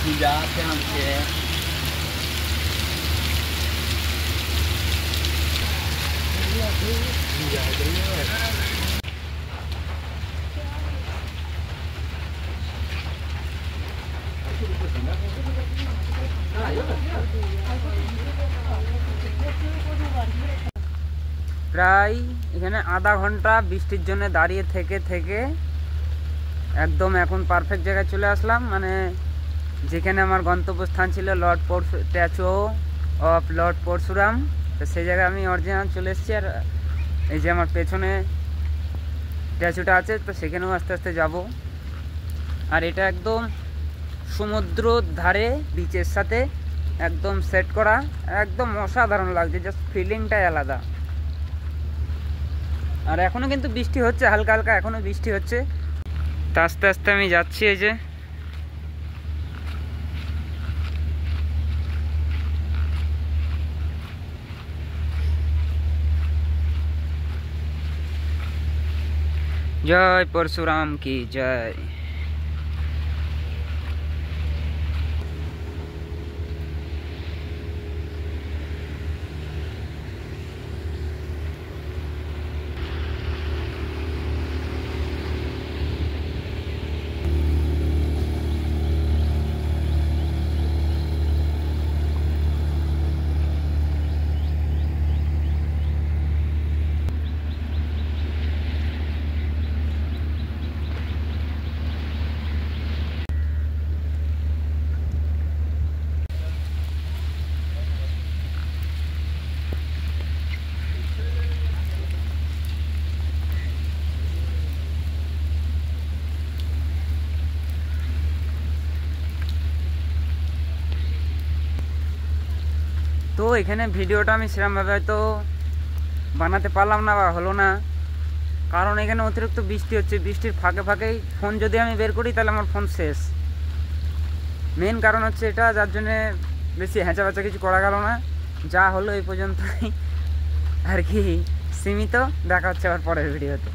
जाते हमसे প্রায় এখানে আধা ঘন্টা বৃষ্টির জন্য দাঁড়িয়ে থেকে থেকে একদম এখন পারফেক্ট জায়গায় চলে আসলাম। মানে যেখানে আমার গন্তব্যস্থান ছিল Lord statue of Lord Parshuram, তো সেই জায়গায় আমি অরিজিনাল চলে এসেছি। আর এই যে আমার পেছনে স্ট্যাচুটা আছে, তো সেখানেও আস্তে আস্তে যাব। আর এটা একদম সমুদ্র ধারে বিচের সাথে একদম সেট করা, একদম অসাধারণ লাগছে, জাস্ট ফিলিংটাই আলাদা। আর এখনও কিন্তু বৃষ্টি হচ্ছে, হালকা হালকা এখনও বৃষ্টি হচ্ছে। তা আস্তে আস্তে আমি যাচ্ছি। এই যে জয় পরশুরাম কি জয়। তো এখানে ভিডিওটা আমি সেরকমভাবে হয়তো বানাতে পারলাম না বা হলো না, কারণ এখানে অতিরিক্ত বৃষ্টি হচ্ছে। বৃষ্টির ফাঁকে ফাঁকেই ফোন যদি আমি বের করি তাহলে আমার ফোন শেষ। মেন কারণ হচ্ছে এটা, যার জন্যে বেশি হ্যাঁচা ব্যাচা কিছু করা গেল না। যা হলো এই পর্যন্তই আর কি, সীমিত। দেখা হচ্ছে আবার পরের ভিডিওতে।